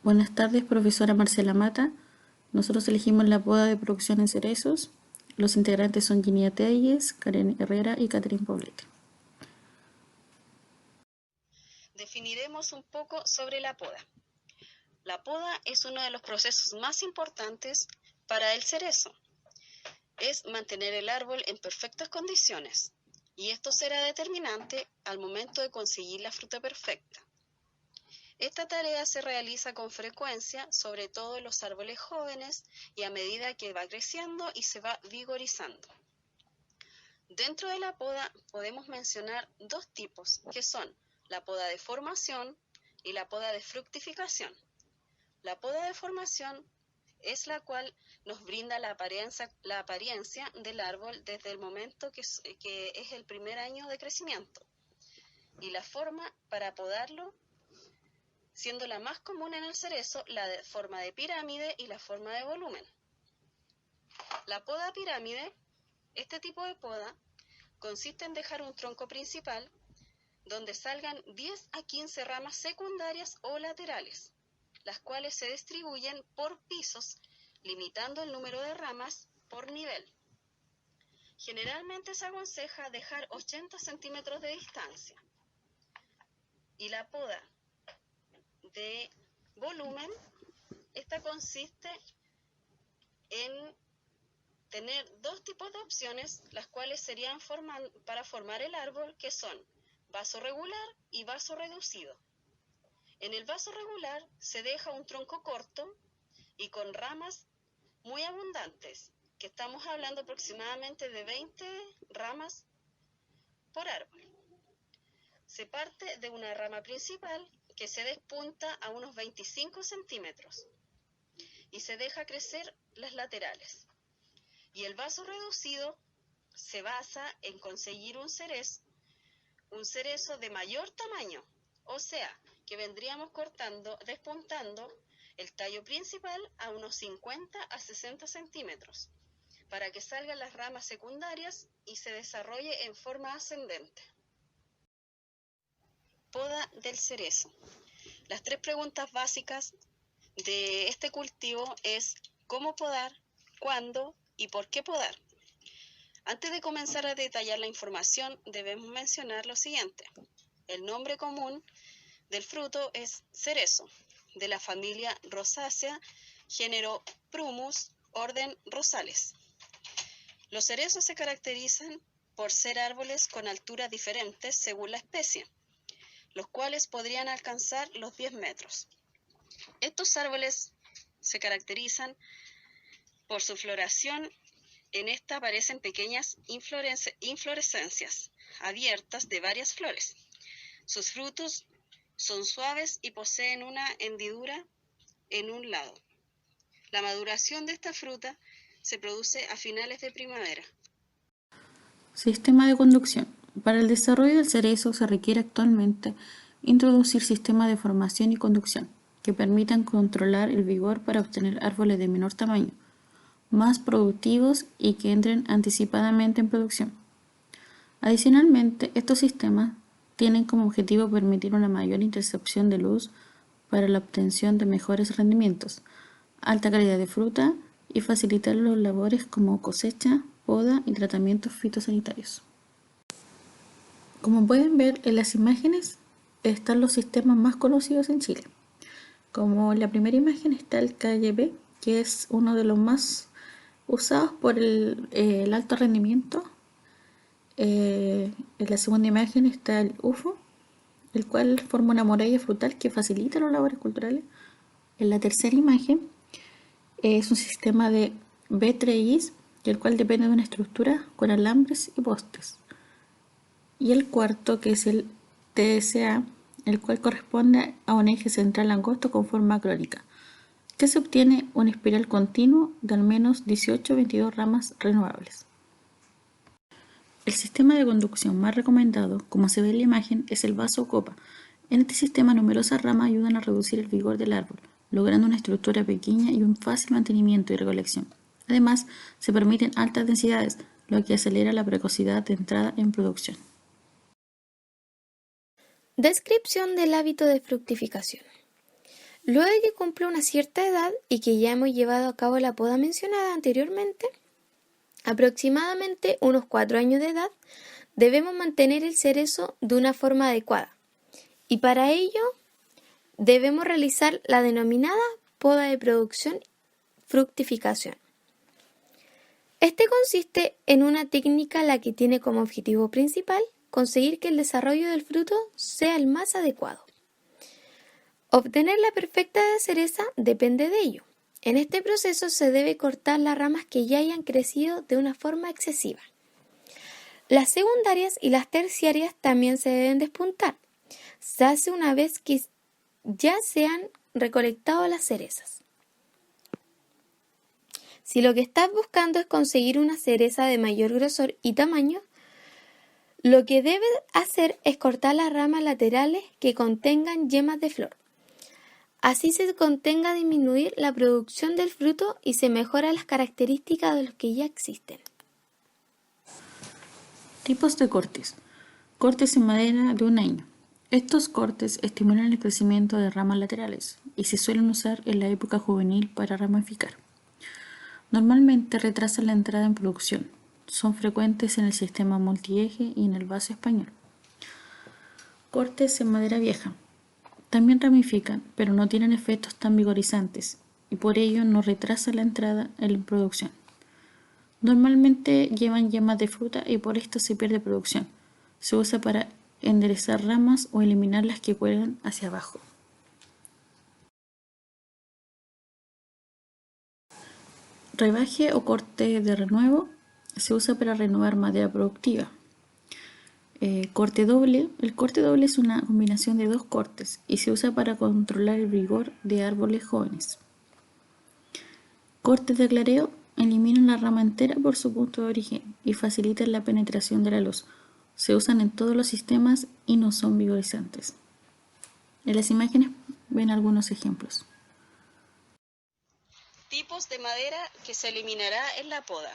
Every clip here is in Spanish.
Buenas tardes, profesora Marcela Mata. Nosotros elegimos la poda de producción en cerezos. Los integrantes son Ginia Telles, Karen Herrera y Catherine Poblete. Definiremos un poco sobre la poda. La poda es uno de los procesos más importantes para el cerezo. Es mantener el árbol en perfectas condiciones, y esto será determinante al momento de conseguir la fruta perfecta. Esta tarea se realiza con frecuencia, sobre todo en los árboles jóvenes y a medida que va creciendo y se va vigorizando. Dentro de la poda podemos mencionar dos tipos, que son la poda de formación y la poda de fructificación. La poda de formación es la cual nos brinda la apariencia del árbol desde el momento que es el primer año de crecimiento, y la forma para podarlo, siendo la más común en el cerezo la de forma de pirámide y la forma de volumen. La poda pirámide, este tipo de poda, consiste en dejar un tronco principal donde salgan 10 a 15 ramas secundarias o laterales, las cuales se distribuyen por pisos, limitando el número de ramas por nivel. Generalmente se aconseja dejar 80 centímetros de distancia. Y la poda de volumen, esta consiste en tener dos tipos de opciones, las cuales serían para formar el árbol, que son vaso regular y vaso reducido. En el vaso regular se deja un tronco corto y con ramas muy abundantes, que estamos hablando aproximadamente de 20 ramas por árbol. Se parte de una rama principal que se despunta a unos 25 centímetros y se deja crecer las laterales. Y el vaso reducido se basa en conseguir un cerezo de mayor tamaño, o sea, que vendríamos despuntando el tallo principal a unos 50 a 60 centímetros, para que salgan las ramas secundarias y se desarrolle en forma ascendente. Poda del cerezo. Las tres preguntas básicas de este cultivo es ¿cómo podar?, ¿cuándo? ¿Y por qué podar? Antes de comenzar a detallar la información, debemos mencionar lo siguiente. El nombre común del fruto es cerezo, de la familia Rosácea, género Prumus, orden Rosales. Los cerezos se caracterizan por ser árboles con alturas diferentes según la especie, los cuales podrían alcanzar los 10 metros. Estos árboles se caracterizan por su floración. En esta aparecen pequeñas inflorescencias abiertas de varias flores. Sus frutos son suaves y poseen una hendidura en un lado. La maduración de esta fruta se produce a finales de primavera. Sistema de conducción. Para el desarrollo del cerezo se requiere actualmente introducir sistemas de formación y conducción que permitan controlar el vigor para obtener árboles de menor tamaño, más productivos y que entren anticipadamente en producción. Adicionalmente, estos sistemas tienen como objetivo permitir una mayor intercepción de luz para la obtención de mejores rendimientos, alta calidad de fruta y facilitar los labores como cosecha, poda y tratamientos fitosanitarios. Como pueden ver en las imágenes, están los sistemas más conocidos en Chile. Como en la primera imagen está el KYB, que es uno de los más usados por el alto rendimiento. En la segunda imagen está el UFO, el cual forma una muralla frutal que facilita las labores culturales. En la tercera imagen es un sistema de B3is, el cual depende de una estructura con alambres y postes. Y el cuarto, que es el TSA, el cual corresponde a un eje central angosto con forma crónica, que se obtiene una espiral continuo de al menos 18 o 22 ramas renovables. El sistema de conducción más recomendado, como se ve en la imagen, es el vaso copa. En este sistema, numerosas ramas ayudan a reducir el vigor del árbol, logrando una estructura pequeña y un fácil mantenimiento y recolección. Además, se permiten altas densidades, lo que acelera la precocidad de entrada en producción. Descripción del hábito de fructificación. Luego de que cumple una cierta edad y que ya hemos llevado a cabo la poda mencionada anteriormente, aproximadamente unos 4 años de edad, debemos mantener el cerezo de una forma adecuada. Y para ello debemos realizar la denominada poda de producción-fructificación. Este consiste en una técnica la que tiene como objetivo principal conseguir que el desarrollo del fruto sea el más adecuado. Obtener la perfecta cereza depende de ello. En este proceso se debe cortar las ramas que ya hayan crecido de una forma excesiva. Las secundarias y las terciarias también se deben despuntar. Se hace una vez que ya se han recolectado las cerezas. Si lo que estás buscando es conseguir una cereza de mayor grosor y tamaño, lo que debes hacer es cortar las ramas laterales que contengan yemas de flor. Así se contenga disminuir la producción del fruto y se mejoran las características de los que ya existen. Tipos de cortes. Cortes en madera de un año. Estos cortes estimulan el crecimiento de ramas laterales y se suelen usar en la época juvenil para ramificar. Normalmente retrasan la entrada en producción. Son frecuentes en el sistema multieje y en el vaso español. Cortes en madera vieja. También ramifican, pero no tienen efectos tan vigorizantes y por ello no retrasan la entrada en la producción. Normalmente llevan yemas de fruta y por esto se pierde producción. Se usa para enderezar ramas o eliminar las que cuelgan hacia abajo. Rebaje o corte de renuevo se usa para renovar madera productiva. Corte doble. El corte doble es una combinación de dos cortes y se usa para controlar el vigor de árboles jóvenes. Cortes de clareo eliminan la rama entera por su punto de origen y facilitan la penetración de la luz. Se usan en todos los sistemas y no son vigorizantes. En las imágenes ven algunos ejemplos. Tipos de madera que se eliminará en la poda.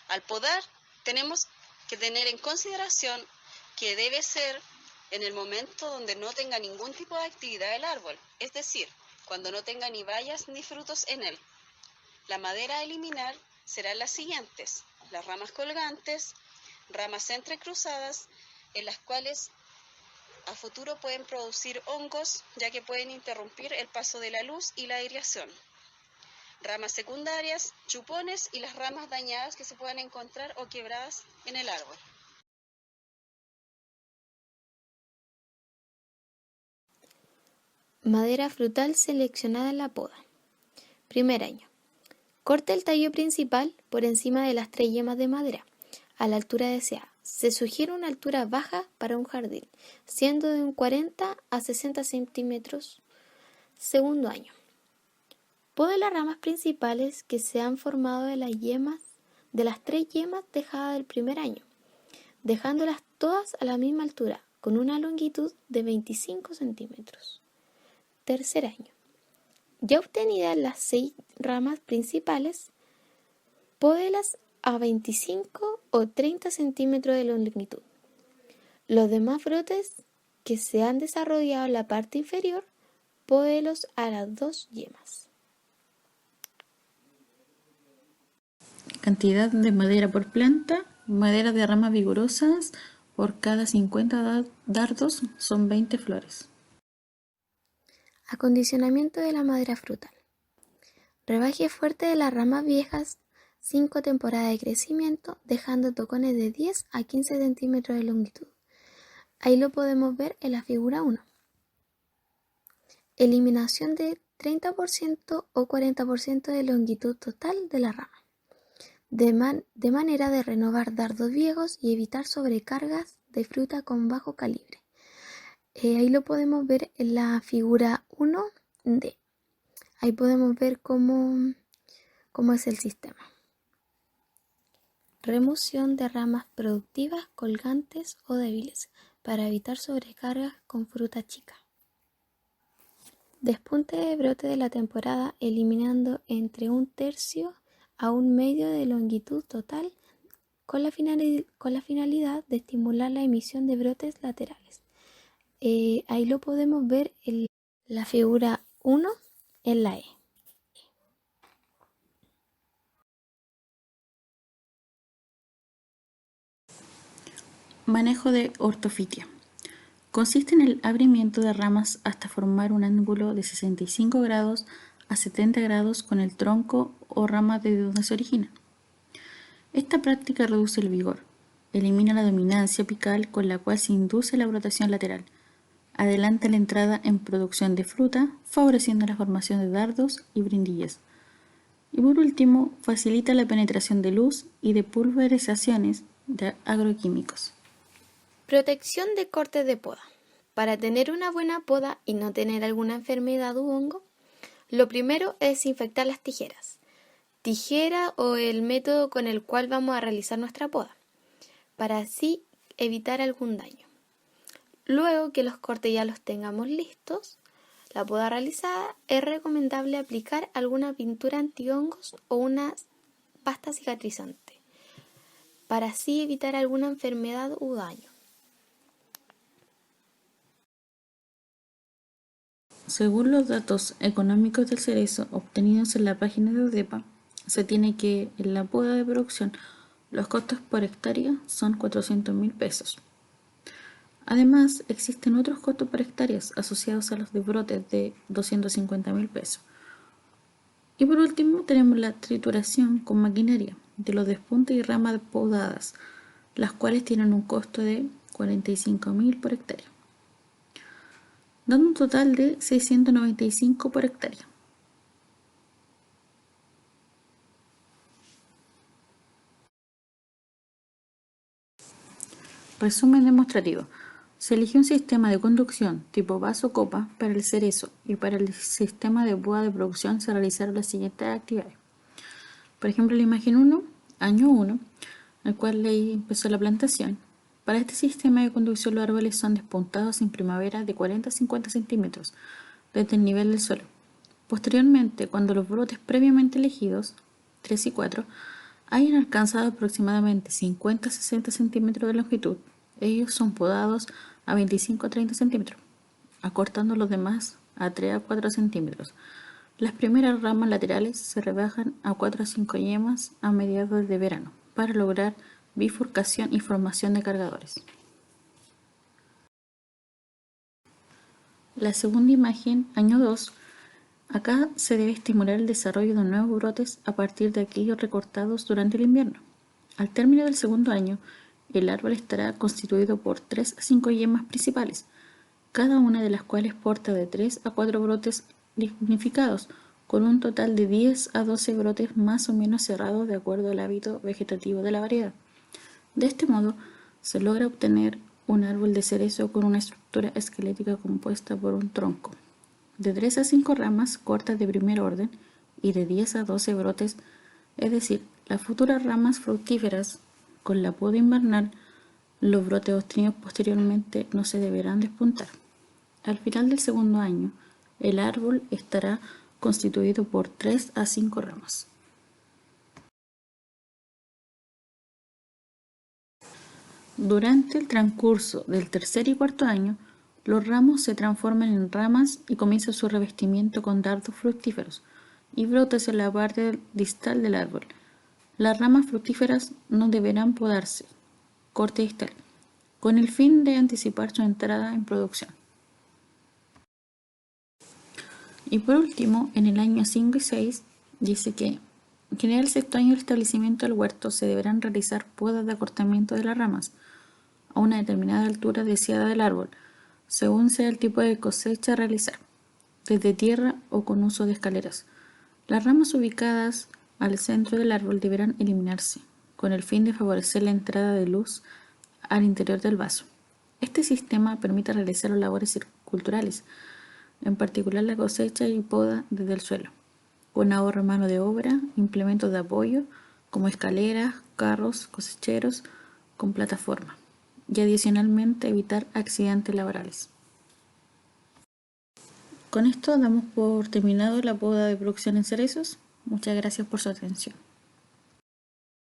Al podar, tenemos que tener en consideración que debe ser en el momento donde no tenga ningún tipo de actividad el árbol, es decir, cuando no tenga ni bayas ni frutos en él. La madera a eliminar serán las siguientes: las ramas colgantes, ramas entrecruzadas, en las cuales a futuro pueden producir hongos, ya que pueden interrumpir el paso de la luz y la aireación. Ramas secundarias, chupones y las ramas dañadas que se puedan encontrar o quebradas en el árbol. Madera frutal seleccionada en la poda. Primer año. Corte el tallo principal por encima de las 3 yemas de madera, a la altura deseada. Se sugiere una altura baja para un jardín, siendo de un 40 a 60 centímetros. Segundo año. Poda las ramas principales que se han formado de las 3 yemas dejadas del primer año, dejándolas todas a la misma altura, con una longitud de 25 centímetros. Tercer año. Ya obtenidas las 6 ramas principales, pódelas a 25 o 30 centímetros de longitud. Los demás brotes que se han desarrollado en la parte inferior, pódelos a las 2 yemas. Cantidad de madera por planta. Madera de ramas vigorosas. Por cada 50 dardos son 20 flores. Acondicionamiento de la madera frutal. Rebaje fuerte de las ramas viejas, 5 temporadas de crecimiento, dejando tocones de 10 a 15 centímetros de longitud. Ahí lo podemos ver en la figura 1. Eliminación de 30% o 40% de longitud total de la rama, de manera de renovar dardos viejos y evitar sobrecargas de fruta con bajo calibre. Ahí lo podemos ver en la figura 1D. Ahí podemos ver cómo es el sistema. Remoción de ramas productivas, colgantes o débiles para evitar sobrecargas con fruta chica. Despunte de brote de la temporada, eliminando entre 1/3 a 1/2 de longitud total con la finalidad de estimular la emisión de brotes laterales. Ahí lo podemos ver en la figura 1 en la E. Manejo de ortofitia. Consiste en el abrimiento de ramas hasta formar un ángulo de 65 grados a 70 grados con el tronco o rama de donde se origina. Esta práctica reduce el vigor, elimina la dominancia apical con la cual se induce la brotación lateral, adelanta la entrada en producción de fruta, favoreciendo la formación de dardos y brindillas. Y por último, facilita la penetración de luz y de pulverizaciones de agroquímicos. Protección de cortes de poda. Para tener una buena poda y no tener alguna enfermedad u hongo, lo primero es desinfectar las tijeras. Tijera o el método con el cual vamos a realizar nuestra poda, para así evitar algún daño. Luego que los cortes ya los tengamos listos, la poda realizada, es recomendable aplicar alguna pintura antihongos o una pasta cicatrizante, para así evitar alguna enfermedad u daño. Según los datos económicos del cerezo obtenidos en la página de ODEPA, se tiene que en la poda de producción los costos por hectárea son 400.000 pesos. Además, existen otros costos por hectáreas asociados a los de brotes de 250.000 pesos. Y por último, tenemos la trituración con maquinaria de los despuntes y ramas podadas, las cuales tienen un costo de 45.000 por hectárea, dando un total de 695 por hectárea. Resumen demostrativo. Se eligió un sistema de conducción tipo vaso-copa para el cerezo y para el sistema de poda de producción se realizaron las siguientes actividades. Por ejemplo, la imagen 1, año 1, el cual empezó la plantación. Para este sistema de conducción los árboles son despuntados en primavera de 40 a 50 centímetros desde el nivel del suelo. Posteriormente, cuando los brotes previamente elegidos, 3 y 4, hayan alcanzado aproximadamente 50 a 60 centímetros de longitud, ellos son podados a 25 a 30 centímetros, acortando los demás a 3 a 4 centímetros. Las primeras ramas laterales se rebajan a 4 a 5 yemas a mediados de verano para lograr bifurcación y formación de cargadores. La segunda imagen, año 2, acá se debe estimular el desarrollo de nuevos brotes a partir de aquellos recortados durante el invierno. Al término del segundo año, el árbol estará constituido por 3 a 5 yemas principales, cada una de las cuales porta de 3 a 4 brotes lignificados, con un total de 10 a 12 brotes más o menos cerrados de acuerdo al hábito vegetativo de la variedad. De este modo, se logra obtener un árbol de cerezo con una estructura esquelética compuesta por un tronco de 3 a 5 ramas cortas de primer orden y de 10 a 12 brotes, es decir, las futuras ramas fructíferas. Con la poda invernal, los brotes obtenidos posteriormente no se deberán despuntar. Al final del segundo año, el árbol estará constituido por 3 a 5 ramas. Durante el transcurso del tercer y cuarto año, los ramos se transforman en ramas y comienza su revestimiento con dardos fructíferos y brotes en la parte distal del árbol. Las ramas fructíferas no deberán podarse, corte distal, con el fin de anticipar su entrada en producción. Y por último, en el año 5 y 6, dice que en general el sexto año del establecimiento del huerto se deberán realizar podas de acortamiento de las ramas a una determinada altura deseada del árbol, según sea el tipo de cosecha a realizar, desde tierra o con uso de escaleras. Las ramas ubicadas al centro del árbol deberán eliminarse, con el fin de favorecer la entrada de luz al interior del vaso. Este sistema permite realizar las labores culturales, en particular la cosecha y poda desde el suelo, con ahorro de mano de obra, implementos de apoyo como escaleras, carros, cosecheros con plataforma, y adicionalmente evitar accidentes laborales. Con esto damos por terminado la poda de producción en cerezos. Muchas gracias por su atención.